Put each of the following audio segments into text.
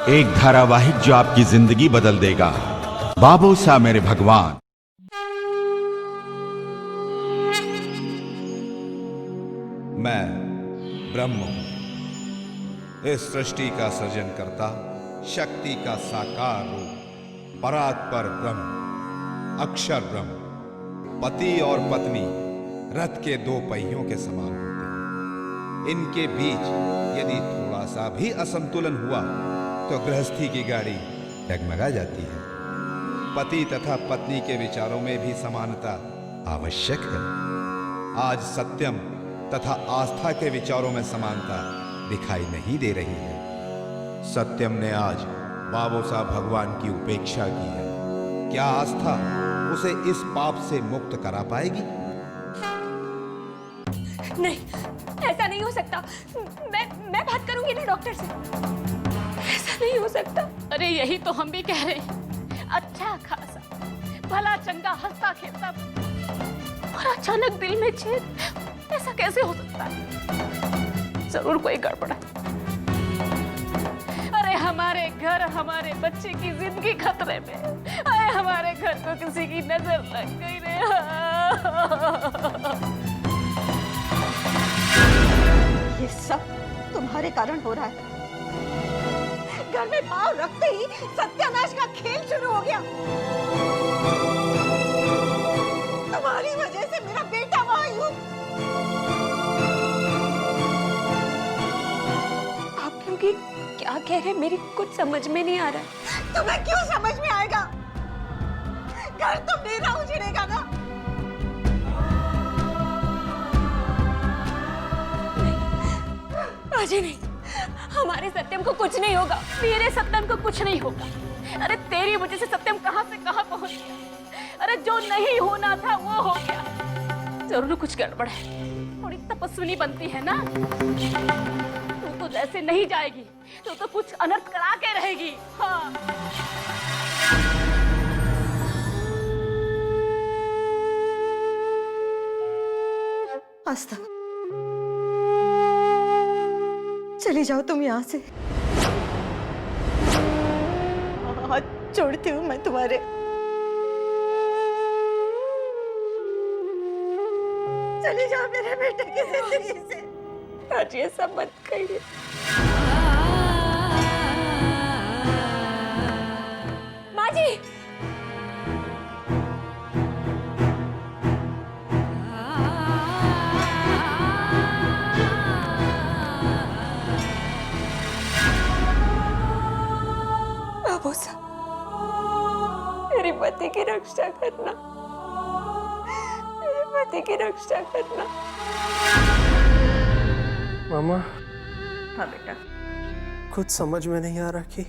एक धारावाहिक जो आपकी जिंदगी बदल देगा। बाबूसा मेरे भगवान। मैं ब्रह्म हूं, इस सृष्टि का सृजन करता, शक्ति का साकार रूप, परात्पर ब्रह्म, अक्षर ब्रह्म। पति और पत्नी रथ के दो पहियों के समान होते हैं। इनके बीच यदि थोड़ा सा भी असंतुलन हुआ तो गृहस्थी की गाड़ी डगमगा जाती है। पति तथा पत्नी के विचारों में भी समानता आवश्यक है। आज सत्यम तथा आस्था के विचारों में समानता दिखाई नहीं दे रही है। सत्यम ने आज बाबूसा भगवान की उपेक्षा की है। क्या आस्था उसे इस पाप से मुक्त करा पाएगी? नहीं, ऐसा नहीं हो सकता। मैं बात करूंगी ना डॉक्टर से। ऐसा नहीं हो सकता। अरे यही तो हम भी कह रहे हैं। अच्छा खासा भला चंगा हंसता खेलता और अचानक दिल में छेद, ऐसा कैसे हो सकता है? जरूर कोई गड़बड़ है। अरे हमारे घर, हमारे बच्चे की जिंदगी खतरे में। अरे हमारे घर को किसी की नजर लग गई रे। ये सब तुम्हारे कारण हो रहा है। घर में पांव रखते ही सत्यानाश का खेल शुरू हो गया। तुम्हारी वजह से मेरा बेटा मायूस। आप लोग ये क्या कह रहे हैं? मेरी कुछ समझ में नहीं आ रहा है। तुम्हें क्यों समझ में आएगा? घर तो मेरा उजड़ेगा ना। अजय नहीं, हमारे सत्यम को कुछ नहीं होगा। मेरे सत्यम को कुछ नहीं होगा। अरे तेरी वजह से सत्यम कहां से कहां पहुंच गया। अरे जो नहीं होना था वो हो गया। जरूर कुछ गड़बड़ है। थोड़ी तपस्विनी बनती है ना। तू तो जैसे नहीं जाएगी, तू तो कुछ अनर्थ करा के रहेगी। हाँ। आस्था, चली जाओ तुम यहाँ से। हाथ जोड़ती हूँ मैं तुम्हारे। चली जाओ मेरे बेटे की जिंदगी से। आज ये सब मत कहिए। माँ जी, बाबूसा, मेरी पति की रक्षा करना। मेरे पति की रक्षा करना। मामा, हाँ बेटा। कुछ समझ में नहीं आ रहा कि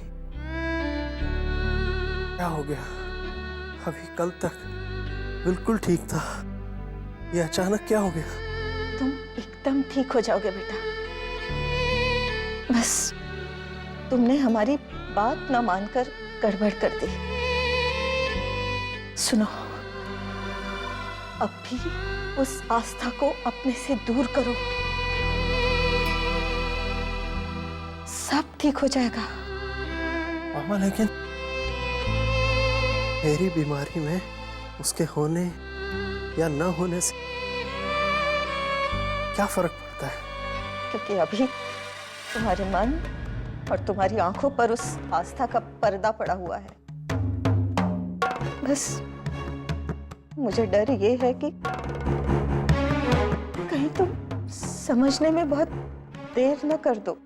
क्या हो गया। अभी कल तक बिल्कुल ठीक था, ये अचानक क्या हो गया? तुम एकदम ठीक हो जाओगे बेटा। बस तुमने हमारी बात न मानकर गड़बड़ कर दी। सुनो, अब भी उस आस्था को अपने से दूर करो, सब ठीक हो जाएगा। मामा, लेकिन मेरी बीमारी में उसके होने या न होने से क्या फर्क पड़ता है? क्योंकि अभी तुम्हारे मन और तुम्हारी आंखों पर उस आस्था का पर्दा पड़ा हुआ है। बस मुझे डर ये है कि कहीं तुम समझने में बहुत देर न कर दो।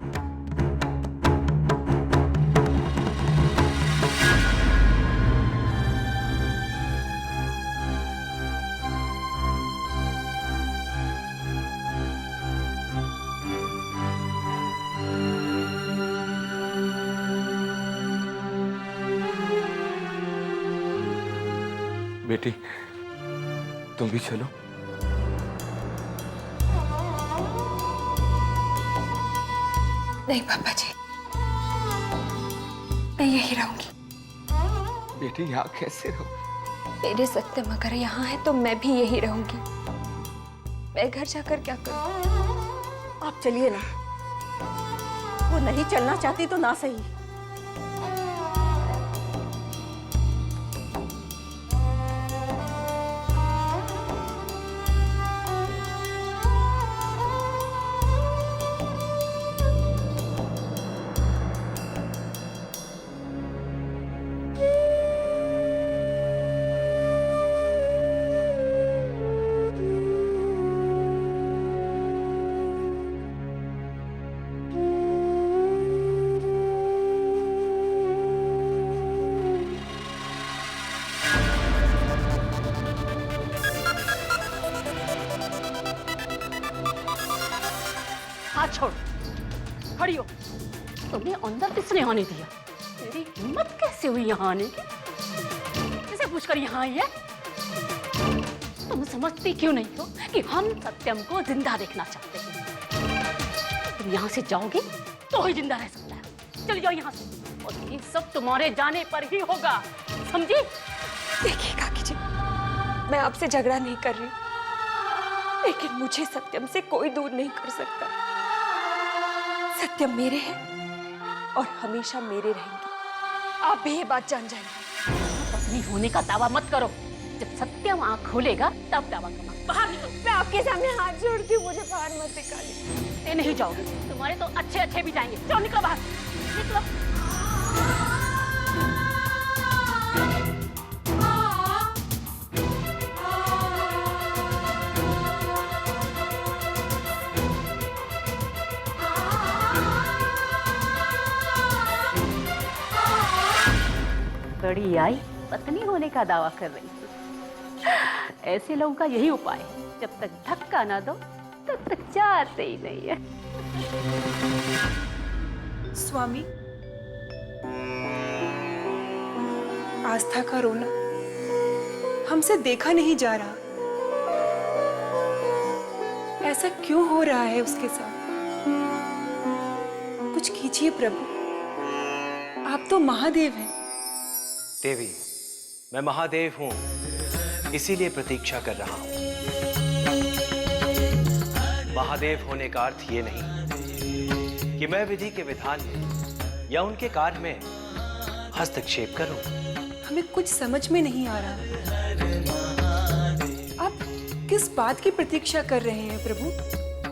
बेटी, तुम भी चलो। नहीं पापा जी, मैं यही रहूंगी। बेटी, यहाँ कैसे रहो? मेरे सत्यम अगर यहाँ है तो मैं भी यही रहूंगी। मैं घर जाकर क्या करूं? आप चलिए ना। वो नहीं चलना चाहती तो ना सही, हाथ छोड़, खड़ी हो। तुम्हें अंदर किसने आने दिया? तेरी हिम्मत कैसे हुई यहाँ आने की? किसे पूछकर यहाँ आई है? तुम समझती क्यों नहीं हो कि हम सत्यम को जिंदा देखना चाहते हैं? तुम यहाँ से जाओगे तो ही जिंदा रह सकता है। चली जाओ यहाँ से, और ये सब तुम्हारे जाने पर ही होगा, समझी? देखिए काकी जी, मैं आपसे झगड़ा नहीं कर रही, लेकिन मुझे सत्यम से कोई दूर नहीं कर सकता। सत्यम मेरे हैं और हमेशा मेरे रहेंगे। आप भी ये बात जान जाएंगे। पत्नी होने का दावा मत करो। जब सत्यम आँख खोलेगा तब दावा करना। बाहर निकलो। मैं आपके सामने हाथ जोड़ती हूँ, मुझे बाहर मत निकालिए। ते नहीं जाओगे, तुम्हारे तो अच्छे अच्छे भी जाएंगे। चलो निकलो बाहर, निकलो। बड़ी आई पत्नी होने का दावा कर रही है। ऐसे लोगों का यही उपाय है, जब तक धक्का ना दो तब तक जाते ही नहीं है। स्वामी, आस्था का रोना हमसे देखा नहीं जा रहा। ऐसा क्यों हो रहा है उसके साथ? कुछ कीजिए प्रभु, आप तो महादेव हैं। देवी, मैं महादेव हूं, इसीलिए प्रतीक्षा कर रहा हूं। महादेव होने का अर्थ ये नहीं कि मैं विधि के विधान में या उनके कार्य में हस्तक्षेप करूं। हमें कुछ समझ में नहीं आ रहा। आप किस बात की प्रतीक्षा कर रहे हैं प्रभु?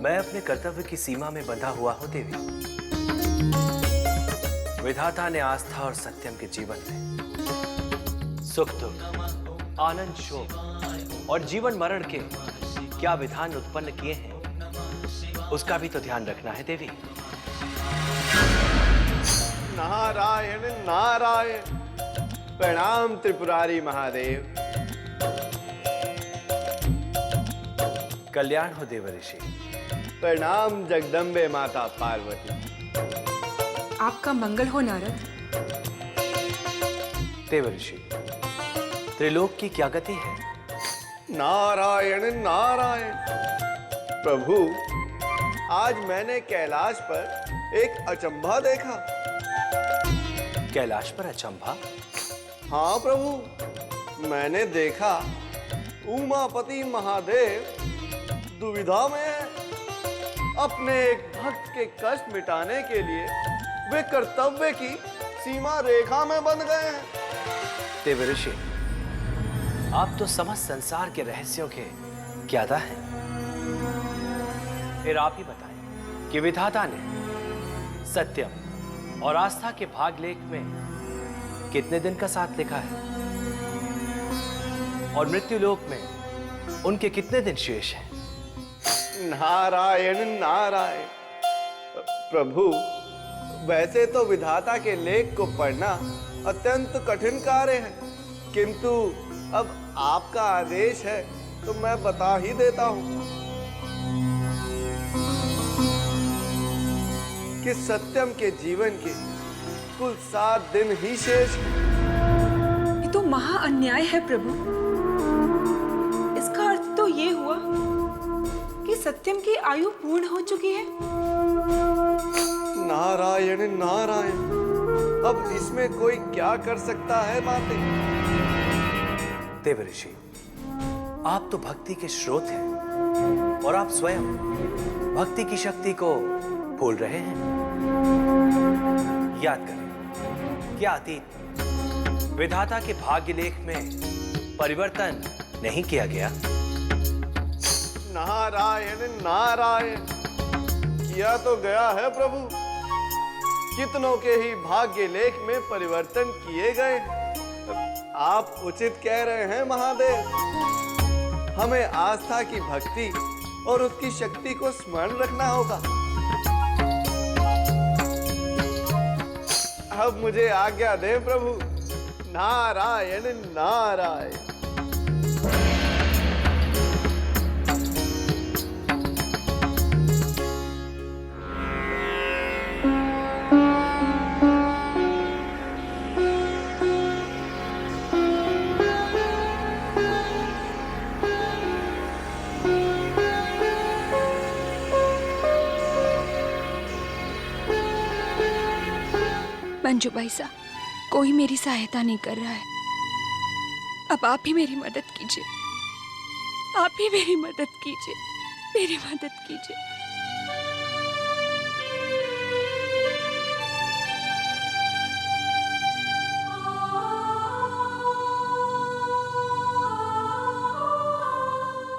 मैं अपने कर्तव्य की सीमा में बंधा हुआ हूं देवी। विधाता ने आस्था और सत्यम के जीवन में सुख दुख, आनंद शोक और जीवन मरण के क्या विधान उत्पन्न किए हैं, उसका भी तो ध्यान रखना है देवी। नारायण नारायण। प्रणाम त्रिपुरारी महादेव। कल्याण हो देव ऋषि। प्रणाम जगदम्बे माता पार्वती। आपका मंगल हो नारद। देव ऋषि, त्रिलोक की क्या गति है? नारायण नारायण। प्रभु, आज मैंने कैलाश पर एक अचंभा देखा। कैलाश पर अचंभा? हाँ प्रभु, मैंने देखा उमापति महादेव दुविधा में है। अपने एक भक्त के कष्ट मिटाने के लिए वे कर्तव्य की सीमा रेखा में बंध गए हैं। देव ऋषि, आप तो समस्त संसार के रहस्यों के ज्ञाता हैं। फिर आप ही बताएं कि विधाता ने सत्यम और आस्था के भागलेख में कितने दिन का साथ लिखा है, और मृत्युलोक में उनके कितने दिन शेष हैं? नारायण नारायण। प्रभु, वैसे तो विधाता के लेख को पढ़ना अत्यंत कठिन कार्य है, किंतु अब आपका आदेश है तो मैं बता ही देता हूं कि सत्यम के जीवन के कुल 7 दिन ही शेष हैं। ये तो महा अन्याय है प्रभु। इसका अर्थ तो ये हुआ कि सत्यम की आयु पूर्ण हो चुकी है। नारायण नारायण। अब इसमें कोई क्या कर सकता है माते? देव ऋषि, आप तो भक्ति के स्रोत हैं और आप स्वयं भक्ति की शक्ति को भूल रहे हैं। याद करें, क्या अतीत विधाता के भाग्य लेख में परिवर्तन नहीं किया गया? नारायण नारायण। किया तो गया है प्रभु। कितनों के ही भाग्य लेख में परिवर्तन किए गए। आप उचित कह रहे हैं महादेव। हमें आस्था की भक्ति और उसकी शक्ति को स्मरण रखना होगा। अब मुझे आज्ञा दें प्रभु। नारायण नारायण। मंजू भाई साहब, कोई मेरी सहायता नहीं कर रहा है। अब आप ही मेरी मदद कीजिए, आप ही मेरी मदद कीजिए, मेरी मदद कीजिए।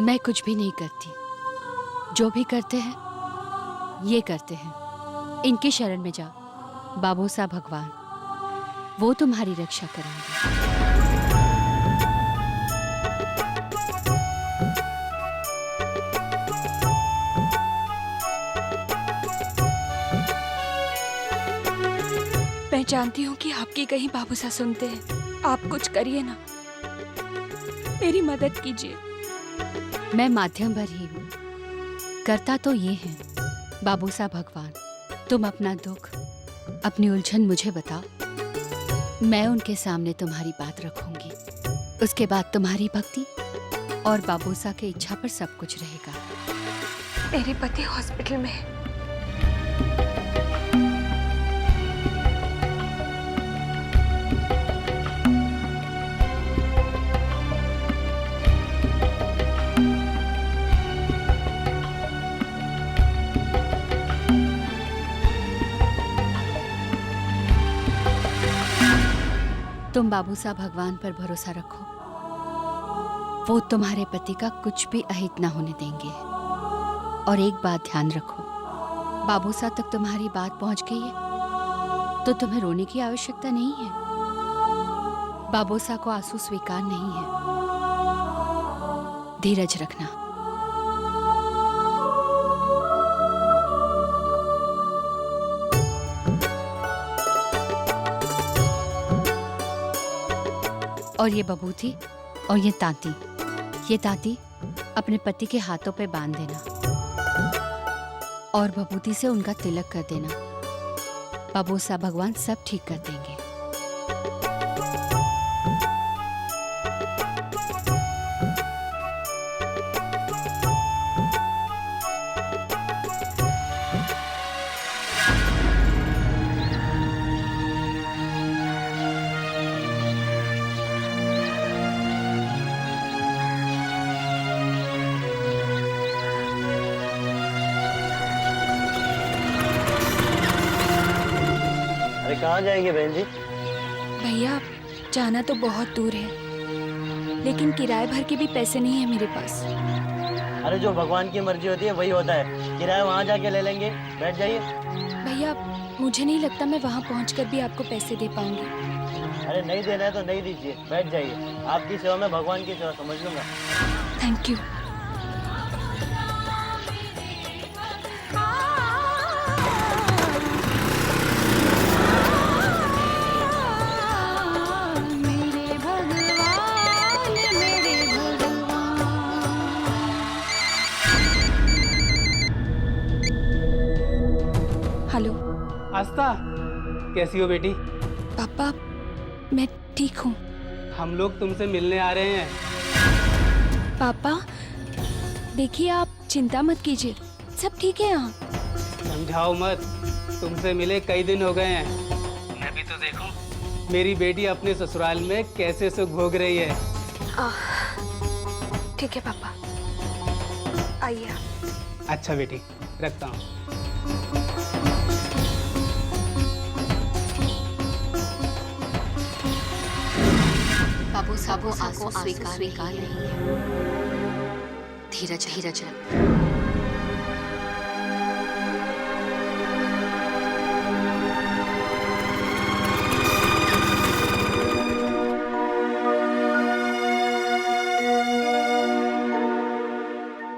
मैं कुछ भी नहीं करती, जो भी करते हैं ये करते हैं। इनकी शरण में जाओ, बाबू साहब भगवान, वो तुम्हारी रक्षा करेंगे। मैं जानती हूँ कि आपकी कहीं बाबू साहब सुनते हैं। आप कुछ करिए ना, मेरी मदद कीजिए। मैं माध्यम भर ही हूँ, करता तो ये है। बाबू साहब भगवान, तुम अपना दुख, अपनी उलझन मुझे बताओ, मैं उनके सामने तुम्हारी बात रखूंगी। उसके बाद तुम्हारी भक्ति और बाबू साहब की इच्छा पर सब कुछ रहेगा। मेरे पति हॉस्पिटल में है। तुम बाबू साहब भगवान पर भरोसा रखो, वो तुम्हारे पति का कुछ भी अहित ना होने देंगे। और एक बात ध्यान रखो, बाबू साहब तक तुम्हारी बात पहुंच गई है तो तुम्हें रोने की आवश्यकता नहीं है। बाबू साहब को आंसू स्वीकार नहीं है, धीरज रखना। और ये बबूती और ये तांती अपने पति के हाथों पे बांध देना और बबूती से उनका तिलक कर देना। बाबू साहब भगवान सब ठीक कर देंगे। कहाँ जाएंगे बहन जी? भैया जाना तो बहुत दूर है, लेकिन किराए भर के भी पैसे नहीं है मेरे पास। अरे जो भगवान की मर्जी होती है वही होता है, किराया वहाँ जाके ले लेंगे, बैठ जाइए। भैया मुझे नहीं लगता मैं वहाँ पहुँचकर भी आपको पैसे दे पाऊंगी। अरे नहीं देना है तो नहीं दीजिए, बैठ जाइए। आपकी सेवा में भगवान की सेवा समझ लूंगा। Thank you. हेलो आस्था, कैसी हो बेटी? पापा मैं ठीक हूँ। हम लोग तुमसे मिलने आ रहे हैं। पापा देखिए, आप चिंता मत कीजिए, सब ठीक है यहाँ। समझाओ मत, तुमसे मिले कई दिन हो गए हैं। मैं भी तो देखूं मेरी बेटी अपने ससुराल में कैसे सुख भोग रही है। ठीक है पापा, आइए आप। अच्छा बेटी, रखता हूँ। बाबू साहब को आंसू स्वीकार नहीं है, धीरज रख।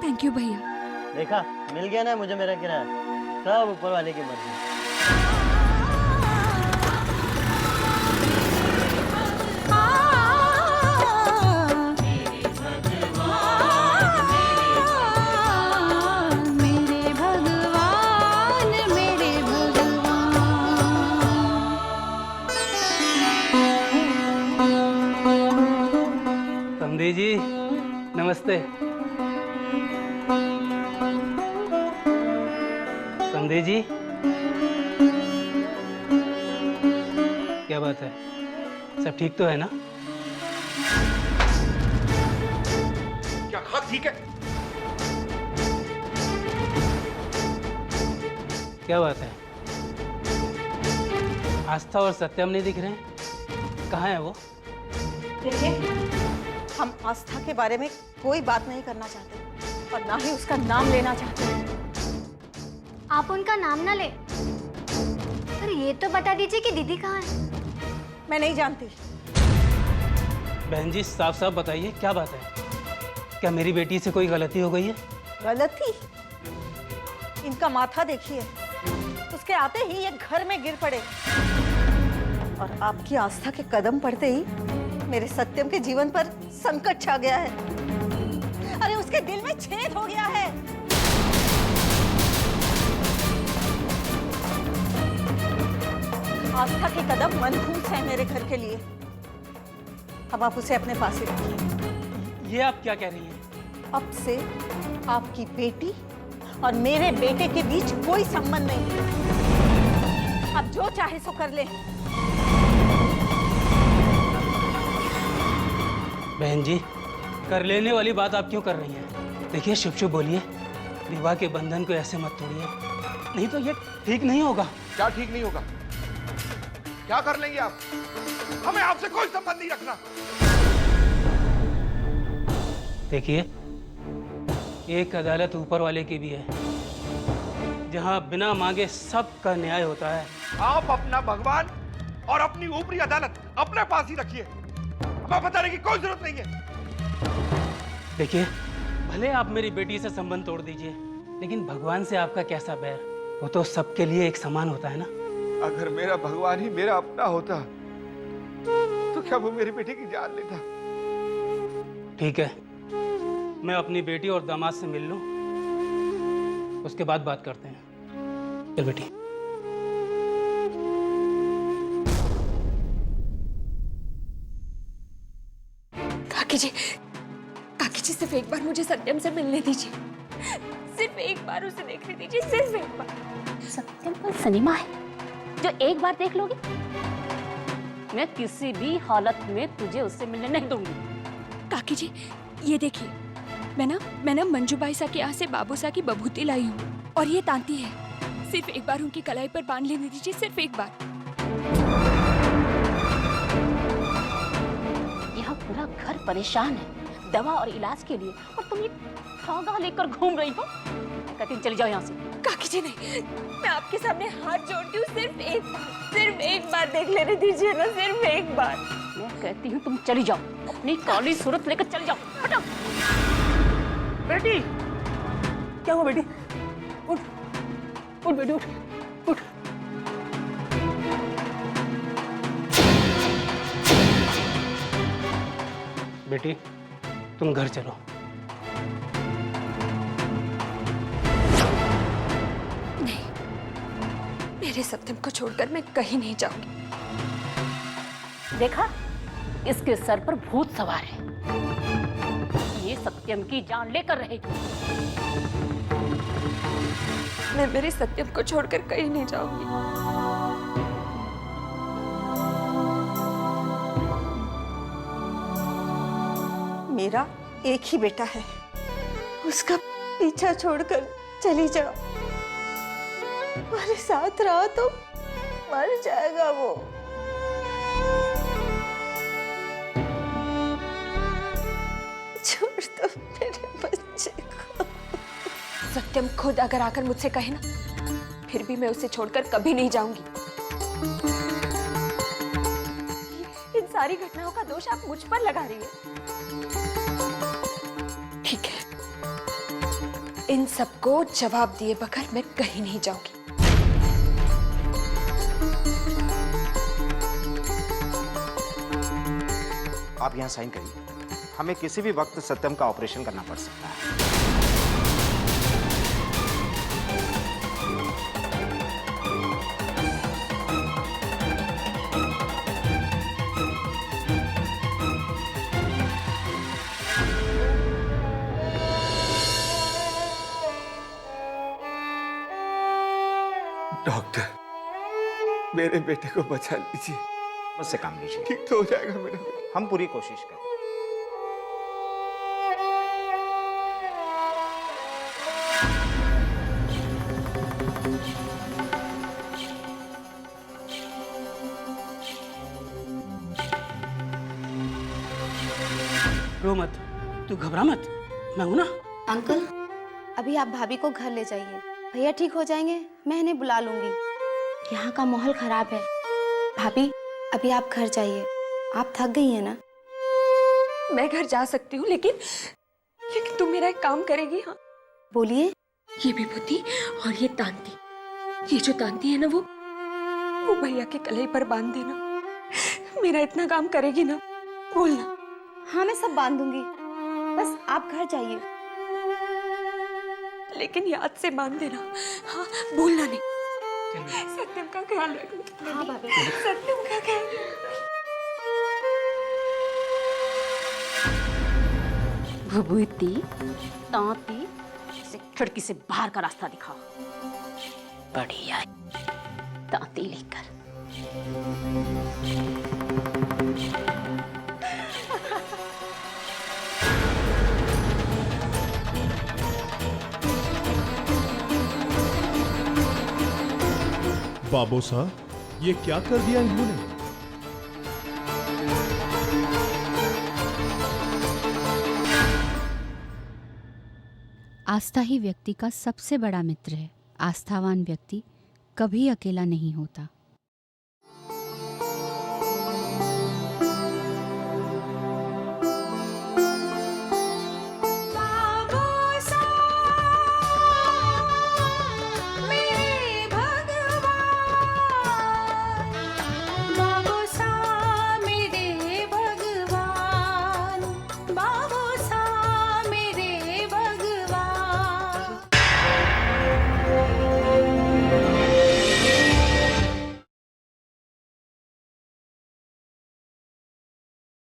थैंक यू भैया। देखा, मिल गया ना मुझे मेरा किराया, सब ऊपर वाले की मर्जी। समधी जी नमस्ते। समधी जी क्या बात है, सब ठीक तो है ना? क्या हाँ ठीक है? क्या बात है, आस्था और सत्यम नहीं दिख रहे हैं? कहाँ है वो? देखिए, हम आस्था के बारे में कोई बात नहीं करना चाहते और ना ही उसका नाम लेना चाहते हैं। आप उनका नाम ना ले, पर ये तो बता दीजिए कि दीदी कहाँ है? मैं नहीं जानती। बहन जी साफ साफ बताइए, क्या बात है? क्या मेरी बेटी से कोई गलती हो गई है? गलती? इनका माथा देखिए, उसके आते ही ये घर में गिर पड़े और आपकी आस्था के कदम पड़ते ही मेरे सत्यम के जीवन पर संकट छा गया है। अरे उसके दिल में छेद हो गया है। आस्था के कदम मनहूस है मेरे घर के लिए। अब आप उसे अपने पास ही रखिए। ये आप क्या कह रही हैं? अब से आपकी बेटी और मेरे बेटे के बीच कोई संबंध नहीं। अब जो चाहे सो कर ले। बहन जी, कर लेने वाली बात आप क्यों कर रही हैं? देखिए शुभ शुभ बोलिए, विवाह के बंधन को ऐसे मत तोड़िए, नहीं तो ये ठीक नहीं होगा। क्या ठीक नहीं होगा? क्या कर लेंगे आप? हमें आपसे कोई संबंध नहीं रखना। देखिए, एक अदालत ऊपर वाले की भी है, जहां बिना मांगे सबका न्याय होता है। आप अपना भगवान और अपनी ऊपरी अदालत अपने पास ही रखिए, हमें बताने की कोई जरूरत नहीं है। देखिए, भले आप मेरी बेटी से संबंध तोड़ दीजिए, लेकिन भगवान से आपका कैसा बैर? वो तो सबके लिए एक समान होता है ना। अगर मेरा भगवान ही मेरा अपना होता तो क्या वो मेरी बेटी की जान लेता? ठीक है, मैं अपनी बेटी और दामाद से मिल लूं, उसके बाद बात करते हैं। चल बेटी। काकी जी सिर्फ एक बार मुझे सत्यम से मिलने दीजिए, सिर्फ एक बार उसे देखने दीजिए, सिर्फ एक बार। सत्यम कोई सिनेमा है जो एक बार देख लोगे? मैं किसी भी हालत में तुझे उससे मिलने नहीं दूंगी। काकी जी ये देखिए, मैं ना मंजूबाई सा के यहाँ से बाबू सा की बभूती लाई हूँ और ये तांती है। सिर्फ एक बार उनकी कलाई पर बांध लेने दीजिए, सिर्फ एक बार। यहाँ पूरा घर परेशान है दवा और इलाज के लिए, और तुम ये धागा लेकर घूम रही हो। कहती चली जाओ यहाँ से। काकी जी नहीं, मैं आपके सामने हाथ जोड़ती हूँ, सिर्फ एक बार देख लेने दीजिए ना, सिर्फ एक बार। मैं कहती हूँ तुम चली जाओ, अपनी काली सूरत लेकर चली जाओ। हटो। बेटी, क्या हुआ बेटी? उठ उठ बेटी, उठ उठ। बेटी तुम घर चलो। नहीं, मेरे सत्यम को छोड़कर मैं कहीं नहीं जाऊंगी। देखा, इसके सर पर भूत सवार है, ये सत्यम की जान लेकर रहेगी। मैं मेरे सत्यम को छोड़कर कहीं नहीं जाऊंगी। मेरा एक ही बेटा है, उसका पीछा छोड़कर चली जाओ। हमारे साथ रहा तो मर जाएगा वो। छोड़ दो मेरे बच्चे को। सत्यम खुद अगर आकर मुझसे कहे ना, फिर भी मैं उसे छोड़कर कभी नहीं जाऊंगी। इन सारी घटनाओं का दोष आप मुझ पर लगा रही है। ठीक है, इन सबको जवाब दिए बगैर मैं कहीं नहीं जाऊंगी। आप यहाँ साइन करिए, हमें किसी भी वक्त सत्यम का ऑपरेशन करना पड़ सकता है। डॉक्टर, मेरे बेटे को बचा लीजिए। मुझसे काम लीजिए। ठीक तो हो जाएगा मेरा बेटा। हम पूरी कोशिश करें। रो मत, तू घबरा मत, मैं हूं ना। अंकल, अभी आप भाभी को घर ले जाइए। भैया ठीक हो जाएंगे, मैं इन्हें बुला लूंगी। यहाँ का माहौल खराब है। भाभी, अभी आप घर जाइए। आप थक गई हैं ना? मैं घर जा सकती हूँ, लेकिन तुम मेरा एक काम करेगी? हाँ, बोलिए। ये विभूति और ये तांती, ये जो तांती है ना, वो भैया के कलाई पर बांध देना। मेरा इतना काम करेगी ना, बोलना। हाँ, मैं सब बांध दूंगी, बस आप घर जाइए। लेकिन याद से बांध देना। हाँ, भूलना नहीं। सत्यम का ख्याल रखना। हाँ भाभी। सत्यम का ख्याल रखना। विभूति, तांती, इसे खिड़की से बाहर का रास्ता दिखा। बढ़िया, तांती लेकर। बाबू साहब, ये क्या कर दिया इन्होंने? आस्था ही व्यक्ति का सबसे बड़ा मित्र है। आस्थावान व्यक्ति कभी अकेला नहीं होता।